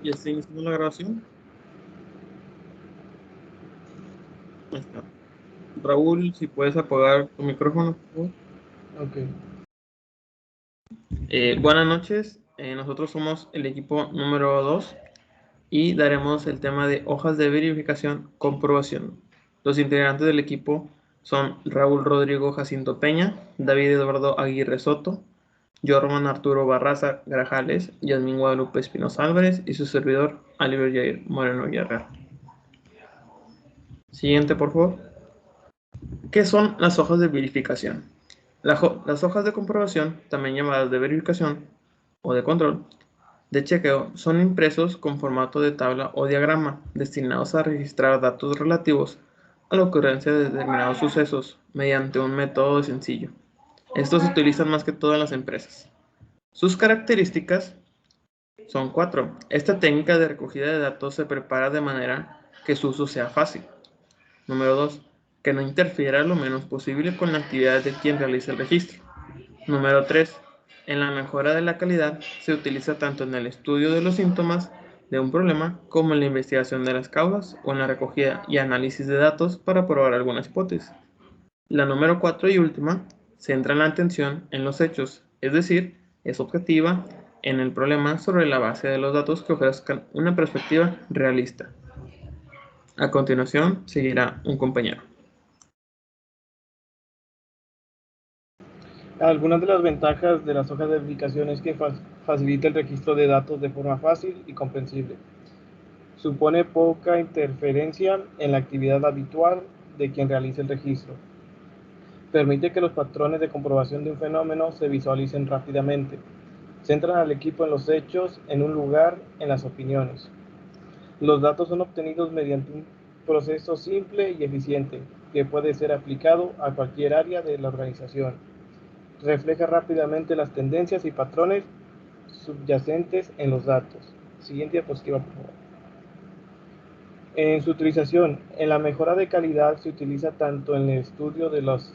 ¿Ya está iniciando la grabación? Ahí está. Raúl, si puedes apagar tu micrófono, por favor. Ok. Buenas noches, nosotros somos el equipo número 2 y daremos el tema de hojas de verificación, comprobación. Los integrantes del equipo son Raúl Rodrigo Jacinto Peña, David Eduardo Aguirre Soto, Jorman Arturo Barraza Grajales, Yasmín Guadalupe Espinosa Álvarez y su servidor, Oliver Jair Moreno Guerrero. Siguiente, por favor. ¿Qué son las hojas de verificación? Las hojas de comprobación, también llamadas de verificación o de control, de chequeo, son impresos con formato de tabla o diagrama destinados a registrar datos relativos a la ocurrencia de determinados sucesos mediante un método sencillo. Estos se utilizan más que todo en las empresas. Sus características son 4. Esta técnica de recogida de datos se prepara de manera que su uso sea fácil. Número 2. Que no interfiera lo menos posible con la actividad de quien realiza el registro. Número 3. En la mejora de la calidad se utiliza tanto en el estudio de los síntomas de un problema como en la investigación de las causas o en la recogida y análisis de datos para probar alguna hipótesis. La número 4 y última centra la atención en los hechos, es decir, es objetiva en el problema sobre la base de los datos que ofrezcan una perspectiva realista. A continuación seguirá un compañero. Algunas de las ventajas de las hojas de verificación es que facilita el registro de datos de forma fácil y comprensible. Supone poca interferencia en la actividad habitual de quien realiza el registro. Permite que los patrones de comprobación de un fenómeno se visualicen rápidamente. Centran al equipo en los hechos, en un lugar, en las opiniones. Los datos son obtenidos mediante un proceso simple y eficiente que puede ser aplicado a cualquier área de la organización. Refleja rápidamente las tendencias y patrones subyacentes en los datos. Siguiente diapositiva, por favor. En su utilización, en la mejora de calidad se utiliza tanto en el estudio de los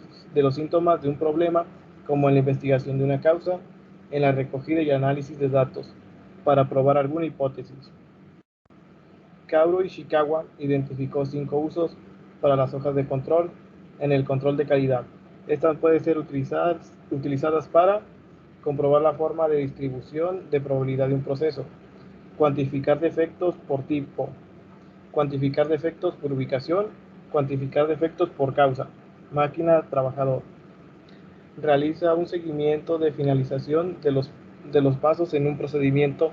síntomas de un problema como en la investigación de una causa, en la recogida y análisis de datos, para probar alguna hipótesis. Kaoru Ishikawa identificó 5 usos para las hojas de control en el control de calidad. Estas pueden ser utilizadas para comprobar la forma de distribución de probabilidad de un proceso, cuantificar defectos por tipo, cuantificar defectos por ubicación, cuantificar defectos por causa, máquina trabajador. Realiza un seguimiento de finalización de los pasos en un procedimiento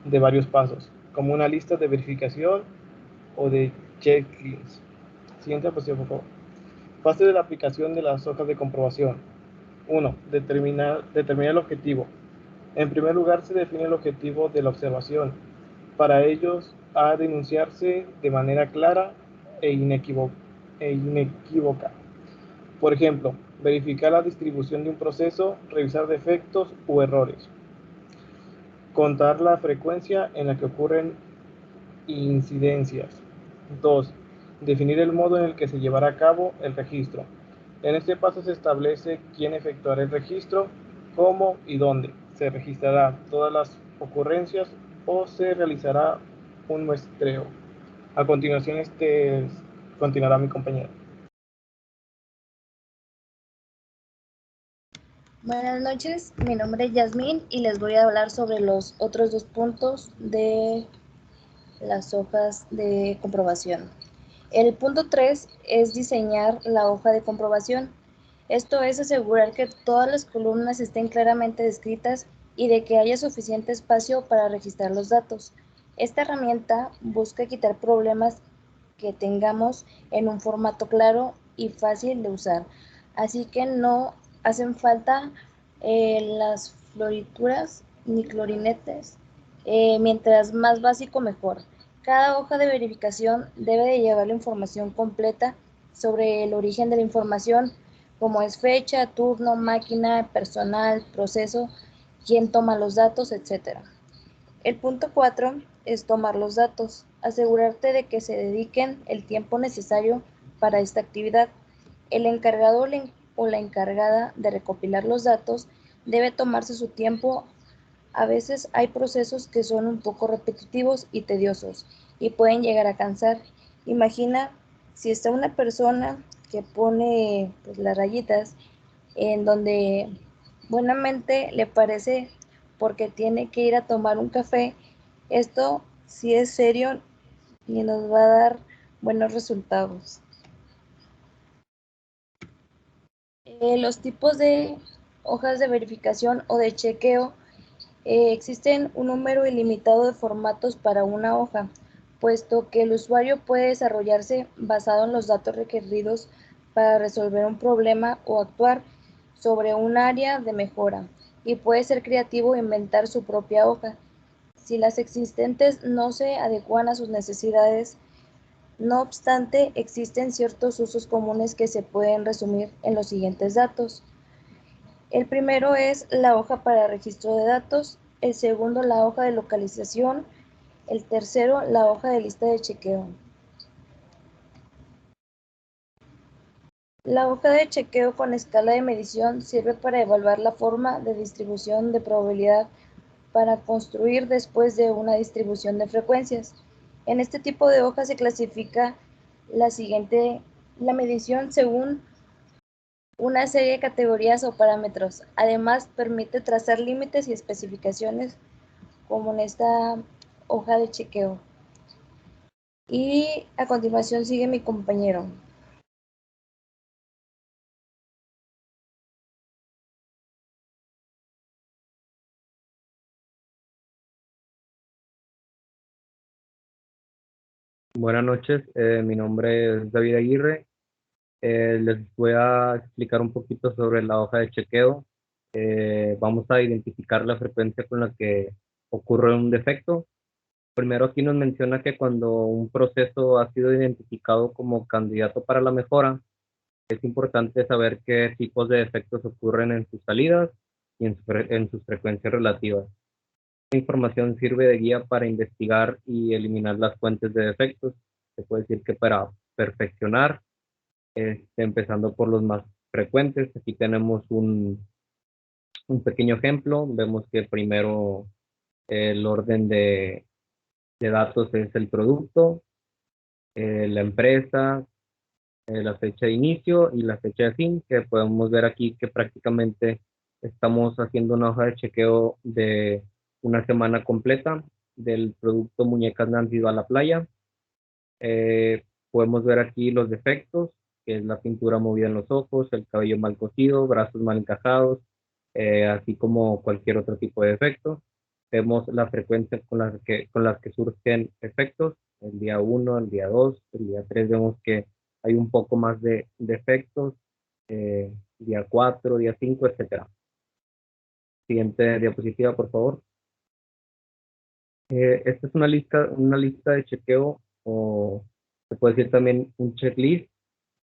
de varios pasos, como una lista de verificación o de checklist. Siguiente diapositiva, por favor. Fase de la aplicación de las hojas de comprobación. 1. Determinar el objetivo. En primer lugar, se define el objetivo de la observación. Para ellos, ha de enunciarse de manera clara e inequívoca. Por ejemplo, verificar la distribución de un proceso, revisar defectos u errores. Contar la frecuencia en la que ocurren incidencias. 2. Definir el modo en el que se llevará a cabo el registro. En este paso se establece quién efectuará el registro, cómo y dónde. Se registrará todas las ocurrencias o se realizará un muestreo. A continuación, continuará mi compañero. Buenas noches, mi nombre es Yasmín y les voy a hablar sobre los otros 2 puntos de las hojas de comprobación. El punto 3 es diseñar la hoja de comprobación. Esto es asegurar que todas las columnas estén claramente descritas y de que haya suficiente espacio para registrar los datos. Esta herramienta busca quitar problemas que tengamos en un formato claro y fácil de usar. Así que no hacen falta las florituras ni clorinetes. Mientras más básico, mejor. Cada hoja de verificación debe de llevar la información completa sobre el origen de la información, como es fecha, turno, máquina, personal, proceso, quién toma los datos, etc. El punto 4 es tomar los datos. Asegurarte de que se dediquen el tiempo necesario para esta actividad. El encargado o la encargada de recopilar los datos debe tomarse su tiempo A veces hay procesos que son un poco repetitivos y tediosos y pueden llegar a cansar. Imagina si está una persona que pone pues, las rayitas en donde buenamente le parece porque tiene que ir a tomar un café. Esto sí es serio y nos va a dar buenos resultados. Los tipos de hojas de verificación o de chequeo. Existen un número ilimitado de formatos para una hoja, puesto que el usuario puede desarrollarse basado en los datos requeridos para resolver un problema o actuar sobre un área de mejora, y puede ser creativo e inventar su propia hoja. Si las existentes no se adecuan a sus necesidades, no obstante, existen ciertos usos comunes que se pueden resumir en los siguientes datos. El primero es la hoja para registro de datos, el segundo la hoja de localización, el tercero la hoja de lista de chequeo. La hoja de chequeo con escala de medición sirve para evaluar la forma de distribución de probabilidad para construir después de una distribución de frecuencias. En este tipo de hoja se clasifica la medición según una serie de categorías o parámetros. Además, permite trazar límites y especificaciones como en esta hoja de chequeo. Y a continuación sigue mi compañero. Buenas noches, mi nombre es David Aguirre. Les voy a explicar un poquito sobre la hoja de chequeo. Vamos a identificar la frecuencia con la que ocurre un defecto. Primero aquí nos menciona que cuando un proceso ha sido identificado como candidato para la mejora, es importante saber qué tipos de defectos ocurren en sus salidas y en sus frecuencias relativas. Esta información sirve de guía para investigar y eliminar las fuentes de defectos. Se puede decir que para perfeccionar, empezando por los más frecuentes. Aquí tenemos un pequeño ejemplo. Vemos que primero el orden de datos es el producto, la empresa, la fecha de inicio y la fecha de fin, que podemos ver aquí que prácticamente estamos haciendo una hoja de chequeo de una semana completa del producto Muñecas Nancy va a la playa. Podemos ver aquí los defectos, que es la pintura movida en los ojos, el cabello mal cosido, brazos mal encajados, así como cualquier otro tipo de defecto. Vemos la frecuencia con las que surgen efectos. El día 1, el día 2, el día 3 vemos que hay un poco más de defectos. Día 4, día 5, etcétera. Siguiente diapositiva, por favor. Esta es una lista de chequeo, o se puede decir también un checklist.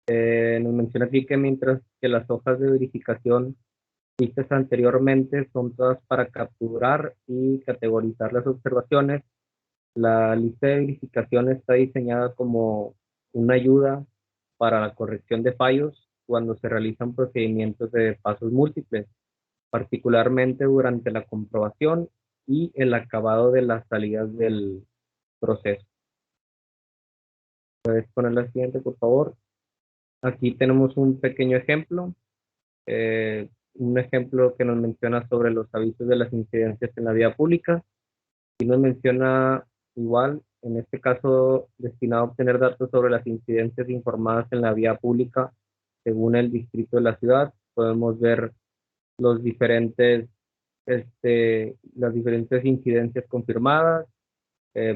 Nos menciona aquí que mientras que las hojas de verificación vistas anteriormente son todas para capturar y categorizar las observaciones, la lista de verificación está diseñada como una ayuda para la corrección de fallos cuando se realizan procedimientos de pasos múltiples, particularmente durante la comprobación y el acabado de las salidas del proceso. ¿Puedes poner la siguiente, por favor? Aquí tenemos un pequeño ejemplo. Un ejemplo que nos menciona sobre los avisos de las incidencias en la vía pública. Y nos menciona igual, en este caso, destinado a obtener datos sobre las incidencias informadas en la vía pública según el distrito de la ciudad. Podemos ver los diferentes, las diferentes incidencias confirmadas.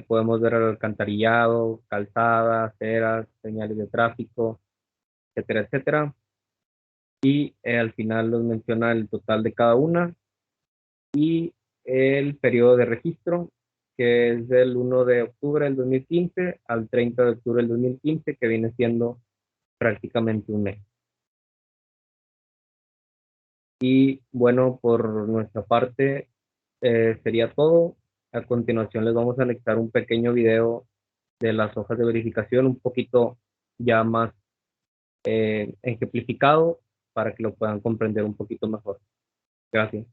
Podemos ver el alcantarillado, calzadas, aceras, señales de tráfico, etcétera, etcétera. Y al final nos menciona el total de cada una y el periodo de registro, que es del 1 de octubre del 2015 al 30 de octubre del 2015, que viene siendo prácticamente un mes. Y bueno, por nuestra parte sería todo. A continuación les vamos a anexar un pequeño video de las hojas de verificación, un poquito ya más ejemplificado para que lo puedan comprender un poquito mejor. Gracias.